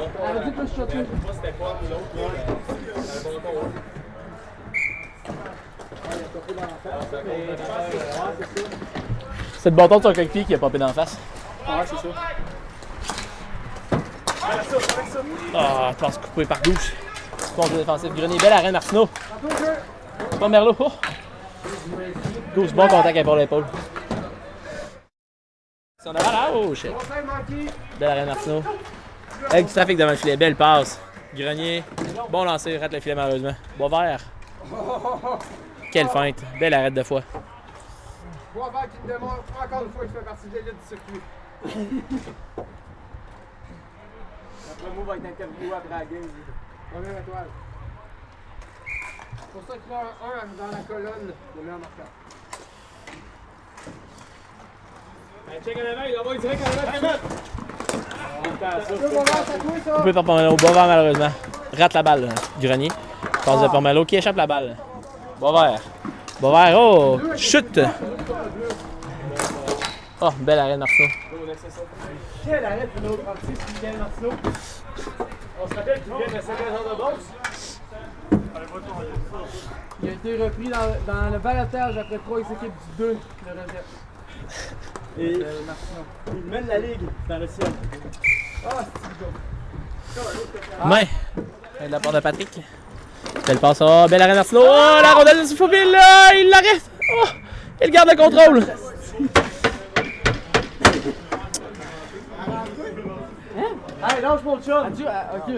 C'est le bâton de son coéquipier qui a popé d'en face. Ouais, c'est ça. Ah, passe coupé par gauche. Bon jeu défensif. Grenier, belle arène, Martineau. Pas Merlot. Oh. Gauche, bon contact avec l'épaule. Si on a là, oh shit. Belle arène, Martineau. Avec du trafic devant le filet, belle passe. Grenier, bon lancer, rate le filet malheureusement. Boisvert. Quelle feinte, belle arrête de fois. Boisvert qui te démontre encore une fois qu'il fait partie de l'élite du circuit. Après, moi, va être interviewé après la game. Première étoile. C'est pour ça qu'il a un dans la colonne, le meilleur marqueur. Check en avant, il envoie direct en avant, Clément! Coupé par Pomelo, Boisvert malheureusement. Rate la balle, Grenier. Passe de Pomelo qui échappe la balle. Boisvert, oh, chute! Oh, belle arrêt de Martineau. Quelle arrête pour nos 36, Michael Martineau? On se rappelle qu'il vient de 50 ans de boxe? Il a été repris dans le balotage après 3 équipes du 2 de réserve. Et il mène la ligue dans le ciel. Main de la part de Patrick. Belle passe. Oh, belle arrêt de Martineau. Oh, la rondelle de Soufouille, là, il l'arrête. Oh, il garde le contrôle. Hey, lâche mon chum! Ok.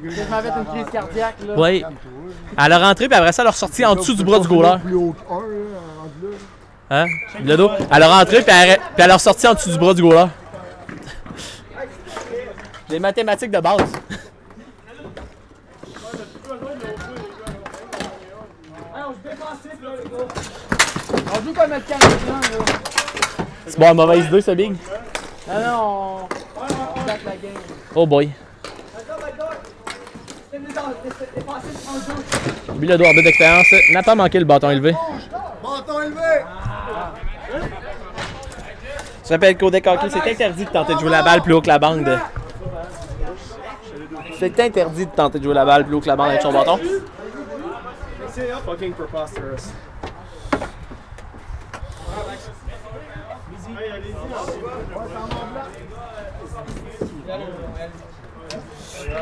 Je m'avais une crise cardiaque là. Oui. Elle a rentré, puis après ça, elle a ressorti en dessous du bras du goaler. Plus haut que 1 là, rendu là. Hein? Le dos. Elle a rentré, puis elle a ressorti en dessous du bras du goaler. Des mathématiques de base. On joue comme le Canadien là. C'est bon, une mauvaise idée, ça, Big. Non, on batte la game. Oh boy. Bill Ledoux, arbitre d'expérience, n'a pas manqué le bâton élevé. Bâton élevé! Je rappelle qu'au deck hockey, c'est interdit de tenter de jouer la balle plus haut que la bande. C'est interdit de tenter de jouer la balle plus haut que la bande avec son bâton. C'est fucking preposterous.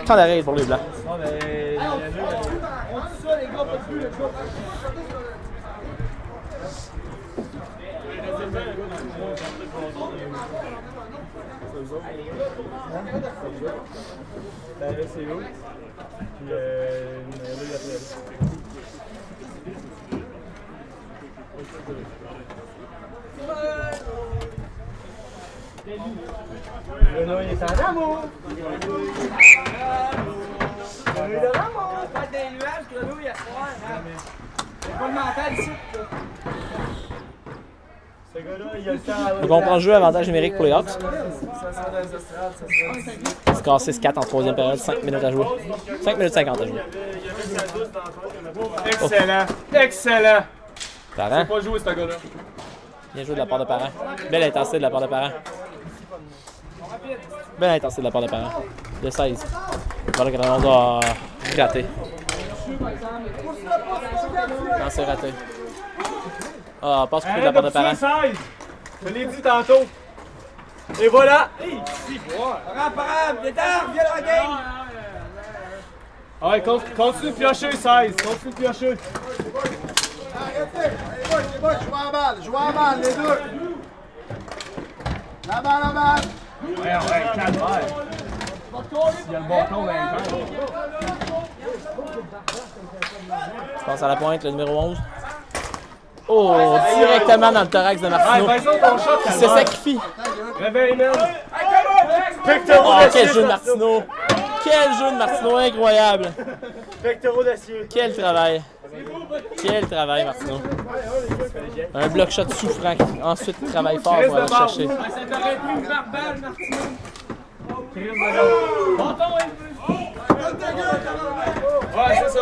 Temps d'arrêt pour les blancs. Ben là, c'est où? Puis là, il y a Renaud, il est en amour! Pas des nuages, Grenouille, il y a soir. C'est pas le mental ici. Ce gars-là, il a le temps. Donc on prend le jeu avantage numérique pour les Hawks. Score 6-4 en troisième période, 5 minutes à jouer. 5 minutes 50 à jouer. Excellent! Excellent! Parent, Pas jouer, ce gars-là. bien joué de la part de Parent. Belle intensité de la part de Parent. Belle intensité de la part de Parent. De 16. Voilà que on doit rater. Non, c'est raté. Ah, passe coupé de la part de Parent. Je l'ai dit tantôt. Et voilà! Parent, viens dans la game! Ouais, continue de piocher, 16. Continue de piocher. Arrêtez! C'est bon, jouez à balle, les deux! La balle! Ouais, calme. Il y a le bâton dans les jambes. Je passe à la pointe, le numéro 11. Oh, directement dans le thorax de Martino. Il se sacrifie. Réveille, man. Oh, quel jeu de Martino. Quel jeu de Martino, incroyable. Pectoraux d'acier. Quel travail. Quel travail, Martino. Un bloc shot souffrant. Ensuite, il travaille fort pour aller le chercher. Ça t'aurait pris une balle, Martino. Bâton, ouais, c'est ça.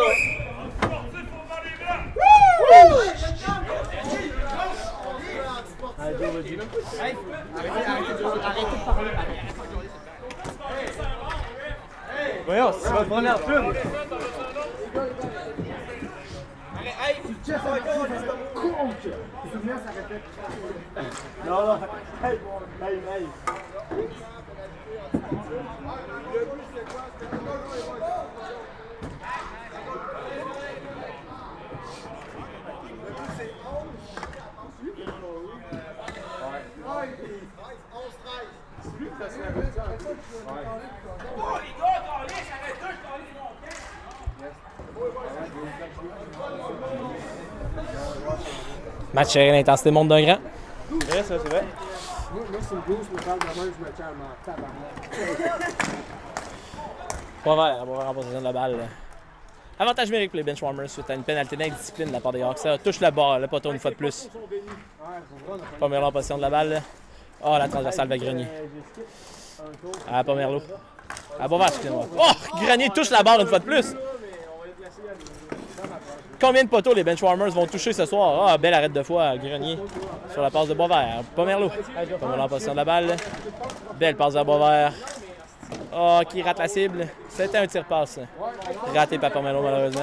Voyons, tu vas te prendre en plume. Non. Hey. Match serré, l'intensité monte d'un grand. Ouais, ça, c'est vrai. Moi, c'est le goût, je me parle de même, je me tiens à tabarnak. Boisvert en possession de la balle. Avantage numérique pour les Benchwarmers suite à une pénalité d'indiscipline de la part des Hawks. Ça touche le bord, le poteau une fois de plus. Pomerleau en possession de la balle. Oh, la transversale vers Grenier. Ah, Pomerleau. Ah, Boisvert, excusez-moi. Oh, Grenier touche la barre une fois de plus. Combien de poteaux les Benchwarmers vont toucher ce soir? Ah, bel arrêt de foi, Grenier sur la passe de Boisvert. Pomerleau. Pomerleau en possession de la balle. Belle passe à Boisvert. Oh, qui rate la cible. C'était un tir-passe. Raté par Pomerleau, malheureusement.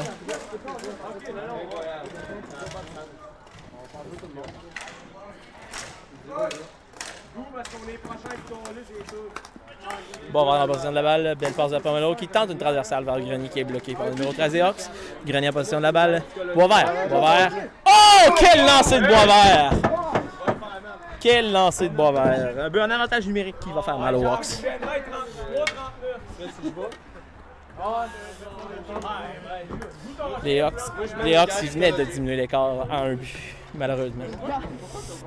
Boisvert en position de la balle. Belle passe de Pomerleau qui tente une transversale vers Grenier qui est bloqué par le numéro 13 des Hawks. Grenier en position de la balle. Boisvert. Oh, quel lancer de Boisvert! Quel lancer de Boisvert! Un avantage numérique qui va faire mal aux Hawks. Les Hawks, ils venaient de diminuer l'écart à un but, malheureusement.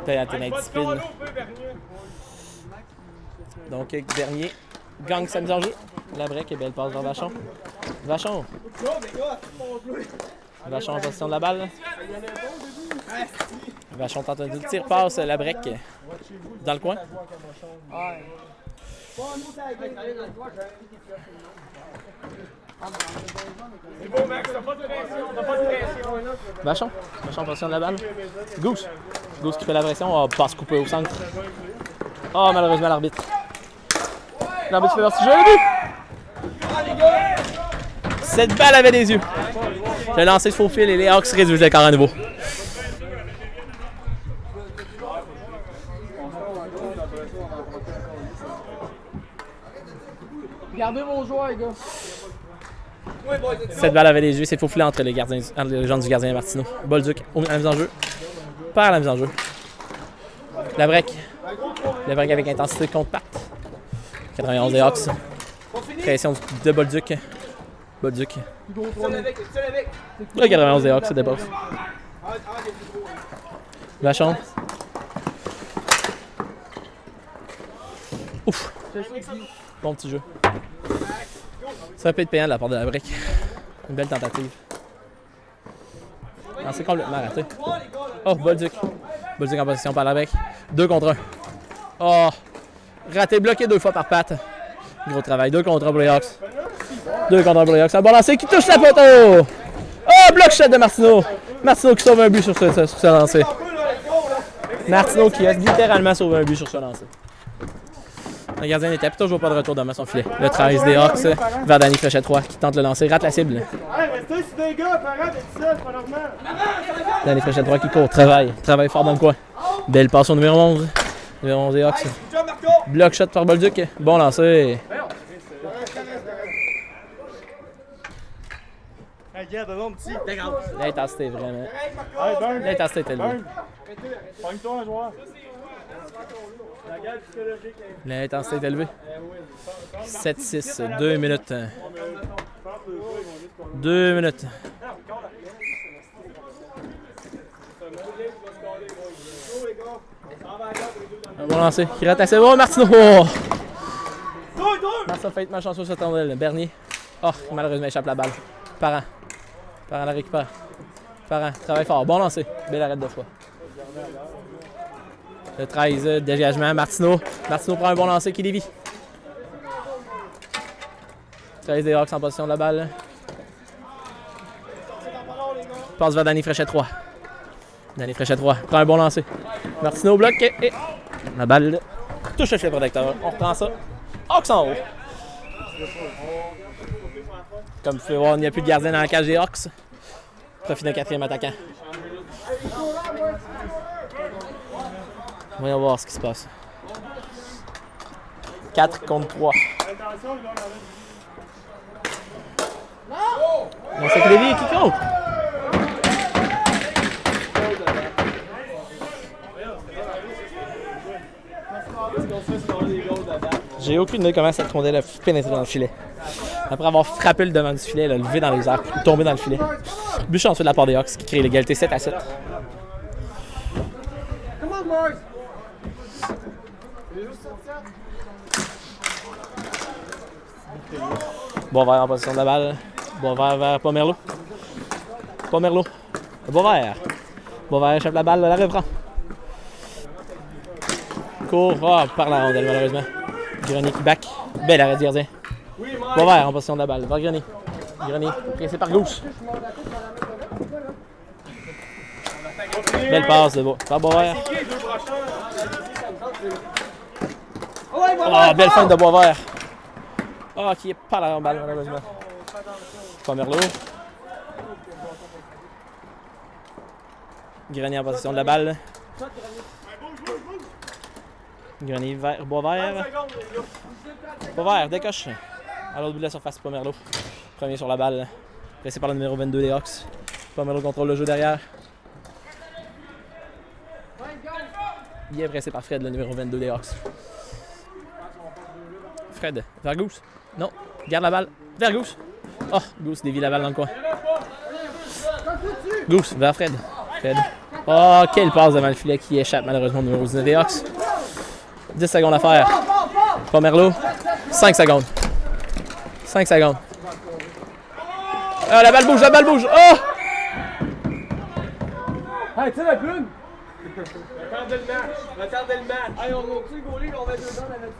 Pénalité d'indiscipline. Donc, dernier gagne sa mise en jeu. La break et belle passe vers Vachon. Vachon en position de la balle. Vachon tente un tir, passe la break dans le coin. Vachon en position de la balle. Goose qui fait la pression. Oh, passe coupée au centre. Oh, malheureusement, l'arbitre. L'arbitre fait vertige. Cette balle avait des yeux. Le lancer de faux fil et les Hawks réduisent l'écart à nouveau. Regardez mon joueur, les gars. Cette balle avait des yeux. C'est faux filet entre les gens du gardien Martino. Bolduc, la mise en jeu. Perd la mise en jeu. La break. La break avec intensité contre Pat. 91 des Hawks. Pression de Bolduc. Bolduc. Le 91 des Hawks se dépasse. Vachon. Ouf. Bon petit jeu. Ça peut être payant de la part de la break. Une belle tentative. Non, c'est complètement raté. Oh, Bolduc. Bolduc en position par la break. 2 contre 1. Oh. Raté, bloqué 2 fois par Pat. Gros travail. 2 contre 1 pour les Hawks. 2 contre 1 pour les Hawks. Un bon lancer qui touche la poteau. Oh, bloc shot de Martino. Martino qui sauve un but sur ce lancer. Martino qui a littéralement sauvé un but sur ce lancer. Le gardien n'était toujours pas de retour devant son filet. Le 13 des Hawks vers Danny Fréchette-Roy qui tente le lancer, rate la cible. Restez sur des gars, parents, t'es seul, c'est pas normal. Danny Fréchette-Roy qui court, travaille fort dans le coin. Belle passe au numéro 11. Numéro 11 des Hawks. Bloc shot par Bolduc. Bon lancer. Gab, mon petit. L'intensité est vraiment. Hey, burn! L'intensité est élevée. Burn! Pogne-toi un joueur. La guerre psychologique. L'intensité est élevée. 7-6, 2 minutes. 2 minutes. Un bon lancer. Qui rate assez bon. Martineau. Oh! Martineau fait malchanceux sur ton aile. Bernier. Oh, malheureusement, échappe la balle. Parent. Parent la récupère. Parent. Travaille fort. Bon lancer. Belle arrête de fois. Le 13, dégagement. Martineau. Martineau prend un bon lancer qui dévie. 13 des Hawks en position de la balle. Passe vers Danny Fréchet 3. Danny Fréchet 3. Prend un bon lancer. Martineau bloque et la balle touche le filet protecteur. On reprend ça. Hawks en haut. Comme vous pouvez voir, il n'y a plus de gardien dans la cage des Hawks. Profit d'un 4e attaquant. Voyons voir ce qui se passe. 4 contre 3. Non, c'est que Lévi qui compte. J'ai aucune idée comment cette rondelle a pénétré dans le filet. Après avoir frappé le devant du filet, elle a levé dans les airs, puis tombé dans le filet. But chanceux de la part des Hawks qui crée l'égalité 7-7. Come on, boys! Boisvert en position de la balle. Boisvert vers Pomerleau. Pomerleau. Boisvert. Boisvert échappe la balle, la reprend. Court par la rondelle, malheureusement. Grenier qui back. Belle arrêt de gardien. Boisvert en position de la balle. Vers Grenier. Grenier pressé par gauche. Belle passe de Boisvert. Oh, belle feinte de Boisvert. Oh, qui est pas la balle, malheureusement. Pomerleau. Grenier en position de la balle. Grenier vers Boisvert. Boisvert décoche. À l'autre bout de la surface, Pomerleau. Premier sur la balle. Pressé par le numéro 22 des Hawks. Pomerleau contrôle le jeu derrière. Bien pressé par Fred, le numéro 22 des Hawks. Fred, vers Goose. Non, garde la balle. Vers Goose. Oh, Goose dévie la balle dans le coin. Goose, vers Fred. Fred. Oh, quelle passe devant le filet qui échappe malheureusement au numéro 19 des Hawks. 10 secondes à faire. Pomerleau. 5 secondes. 5 secondes. Oh, la balle bouge, la balle bouge. Oh! Hey, tu sais la plume? Regardez le match. Regardez le match. Hey, on a-tu le goalie qu'on va 2 ans dans notre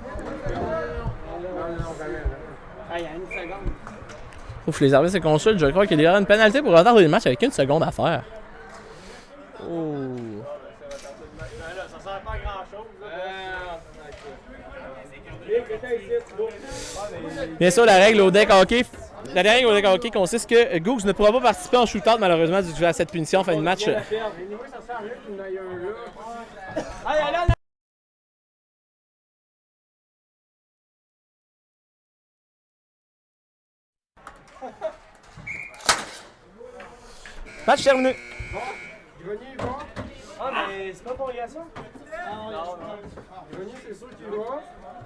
Non, jamais. Hey, il y a 1 seconde. Ouf, les arbitres se consultent. Je crois qu'il y aura une pénalité pour retarder le match avec 1 seconde à faire. Oh. Ça sert pas à grand-chose. Bien sûr, la règle au deck hockey. La règle au deck hockey consiste que Goose ne pourra pas participer en shootout malheureusement dû à cette punition en fin de match. Ça sert à rien qu'il y en ait un là. Allez, allez, allez. Match terminé. Grenier va. Ah, mais c'est pas pour prolongation? Non. Grenier, c'est sûr qu'il va.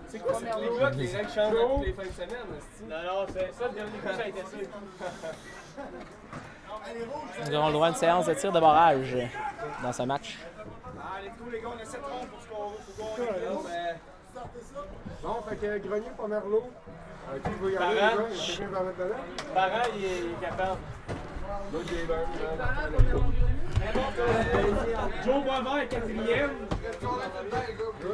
C'est quoi ces trucs-là que les règles changent toutes les fins de semaine? Non, c'est ça, le dernier coup, ça a été ça. Nous aurons le droit à une séance de tir de barrage dans ce match. Allez, tous les gars, on a 7 rondes pour scorer. Bon, fait que Grenier, Pomerleau. Qui va y aller, Parent. les gars? Quelqu'un va mettre dedans? Parent, il est capable. L'autre, il est bien. Joe Boisvert, 4e. Je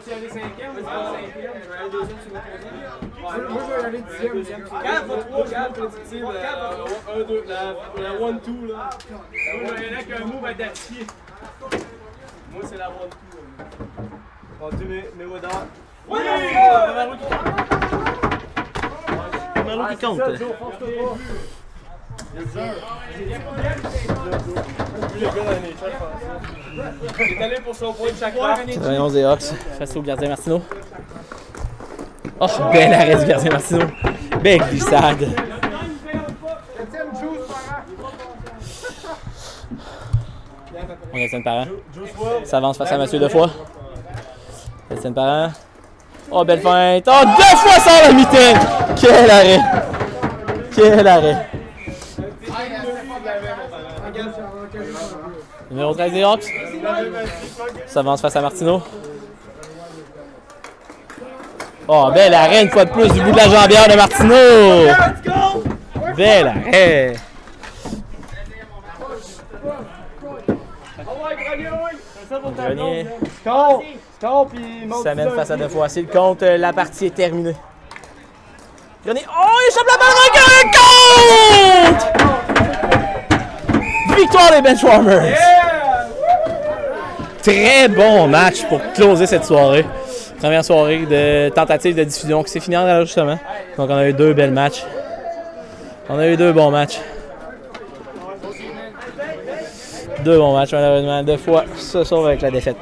vais aller 5e, je vais aller 5e. Je vais aller 2e sur le 3e. Moi, je vais y aller 10e. 4, 3, 4, petit 1, 2, la 1-2 là. Moi, je vais avec un move à d'acier. Moi, c'est la 1-2. On dit mes Woodard. Oui! Pomerleau qui compte. Il est allé pour son point de chaque part. 91 des Hawks face au gardien Martineau. Oh, belle arrêt du gardien Martineau. Belle glissade. 7e Joe. On a Étienne Parent. S'avance face à Mathieu Defoy. Étienne Parent. Oh, belle feinte. Oh, 2 fois sans la mitaine! Quel arrêt! Quel arrêt! Numéro 13 des Hawks. S'avance face à Martineau. Oh, bel arrêt une fois de plus du bout de la jambière de Martineau! Bel arrêt! Grenier s'amène face à Defoy. C'est le compte, la partie est terminée. Grenier, oh, il échappe la balle, compte! Victoire des Benchwarmers! Très bon match pour closer cette soirée. Première soirée de tentative de diffusion qui s'est finie en ajustement. Donc on a eu 2 belles matchs. On a eu 2 bons matchs. 2 bons matchs malheureusement. Defoy se sauve avec la défaite.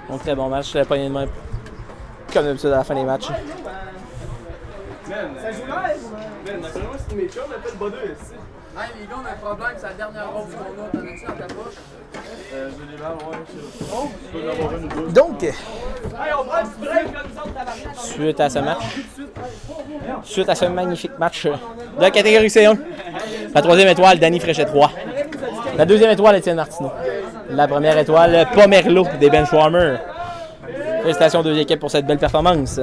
Donc très bon match, la poignée de main comme d'habitude à la fin des matchs. Ça joue live! D'après moi, c'est mes chums, on appelle Bodeux ici. Hey les gars, on a un problème, c'est la dernière rose qu'on a. T'en as-tu dans ta poche? Donc, Hey, on prend du break comme ça, tabarnak! suite à ce magnifique match de la catégorie C1, la 3e étoile, Danny Fréchet-3. La 2e étoile, Étienne Martineau. La première étoile, Pomerleau des Benchwarmers. Félicitations aux 2 équipes pour cette belle performance.